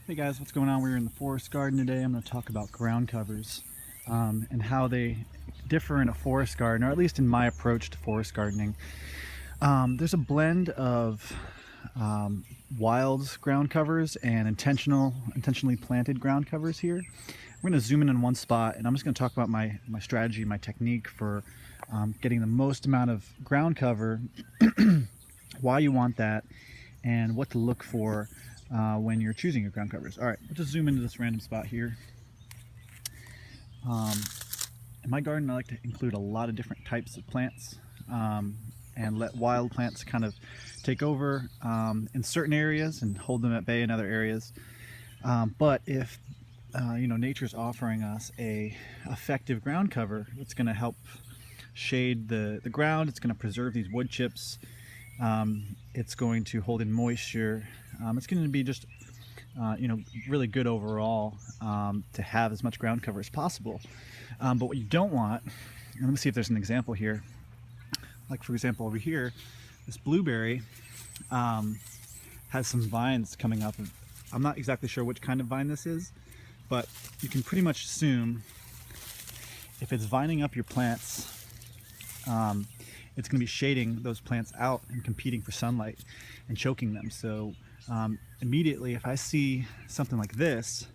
Hey guys, what's going on? We're in the forest garden today. I'm going to talk about ground covers and how they differ in a forest garden, or at least in my approach to forest gardening. There's a blend of wild ground covers and intentionally planted ground covers here. We're going to zoom in on one spot, and I'm just going to talk about my strategy, my technique for getting the most amount of ground cover, why you want that, and what to look for when you're choosing your ground covers. All right, let's just zoom into this random spot here. In my garden, I like to include a lot of different types of plants and let wild plants kind of take over in certain areas and hold them at bay in other areas. But if nature's offering us a effective ground cover that's going to help shade the ground, it's going to preserve these wood chips, it's going to hold in moisture, it's going to be just really good overall to have as much ground cover as possible. But what you don't want, and let me see if there's an example here, like for example over here, this blueberry has some vines coming up. I'm not exactly sure which kind of vine this is, but you can pretty much assume if it's vining up your plants, it's going to be shading those plants out and competing for sunlight and choking them. So immediately, if I see something like this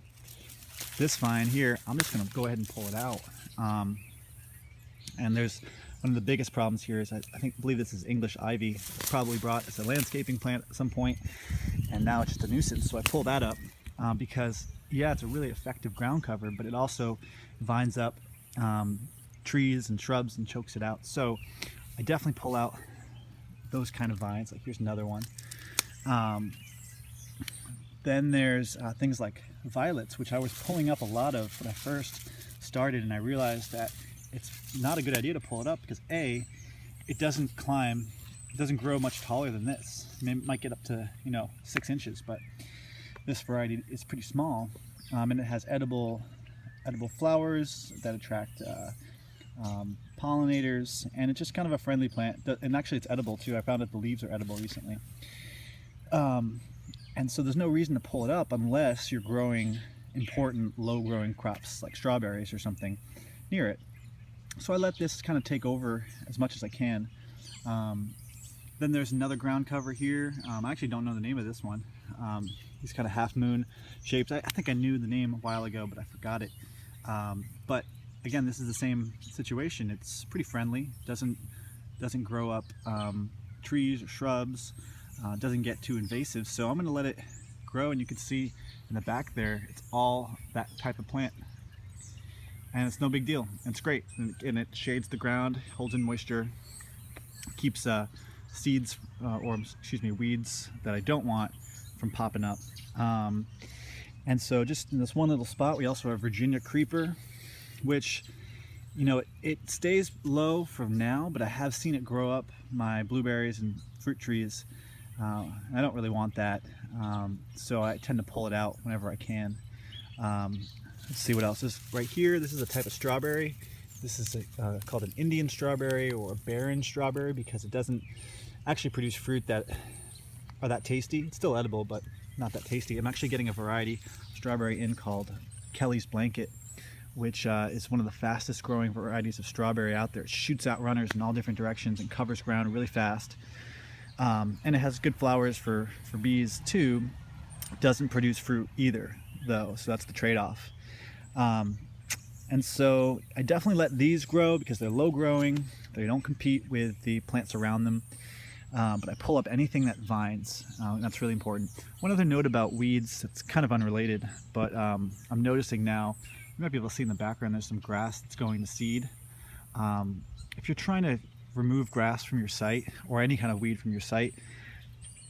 vine here, I'm just going to go ahead and pull it out. And there's one of the biggest problems here is I believe this is English ivy. It's probably brought as a landscaping plant at some point, and now it's just a nuisance. So I pull that up because yeah, it's a really effective ground cover, but it also vines up trees and shrubs and chokes it out. So I definitely pull out those kind of vines. Like here's another one. Then there's things like violets, which I was pulling up a lot of when I first started, and I realized that it's not a good idea to pull it up because A, it doesn't grow much taller than this. It might get up to 6 inches, but this variety is pretty small, and it has edible flowers that attract pollinators, and it's just kind of a friendly plant. And actually, it's edible too. I found that the leaves are edible recently. And so there's no reason to pull it up unless you're growing important low-growing crops like strawberries or something near it. So I let this kind of take over as much as I can. Then there's another ground cover here. I actually don't know the name of this one. These kind of half moon shapes. I think I knew the name a while ago, but I forgot it. But again, this is the same situation. It's pretty friendly. Doesn't grow up trees or shrubs. Doesn't get too invasive. So I'm going to let it grow, and you can see in the back there, it's all that type of plant. And it's no big deal. It's great, and it shades the ground, holds in moisture, keeps weeds that I don't want from popping up. And so just in this one little spot, we also have Virginia creeper, which it stays low from now, but I have seen it grow up my blueberries and fruit trees. I don't really want that, so I tend to pull it out whenever I can. Let's see what else is right here. This is a type of strawberry. This is called an Indian strawberry or a barren strawberry because it doesn't actually produce fruit that are that tasty. It's still edible, but not that tasty. I'm actually getting a variety of strawberry in called Kelly's Blanket, which is one of the fastest growing varieties of strawberry out there. It shoots out runners in all different directions and covers ground really fast. And it has good flowers for bees too. It doesn't produce fruit either though, so that's the trade-off. And so I definitely let these grow because they're low growing. They don't compete with the plants around them. But I pull up anything that vines, and that's really important. One other note about weeds, it's kind of unrelated, but I'm noticing now, you might be able to see in the background, there's some grass that's going to seed. If you're trying to remove grass from your site, or any kind of weed from your site,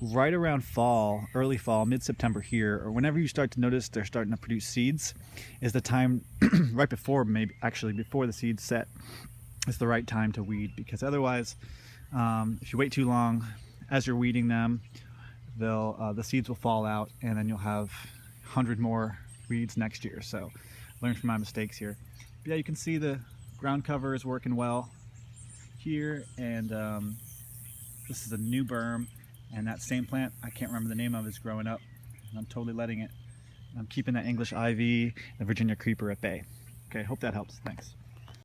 right around fall, early fall, mid-September here, or whenever you start to notice they're starting to produce seeds, is the time, right before, maybe actually before the seeds set, is the right time to weed, because otherwise, if you wait too long, as you're weeding them, the seeds will fall out, and then you'll have 100 more weeds next year. So learn from my mistakes here. But yeah, you can see the ground cover is working well here, and this is a new berm, and that same plant I can't remember the name of is growing up, and I'm totally letting it I'm keeping that English ivy, the Virginia creeper at bay. Okay, hope that helps. Thanks.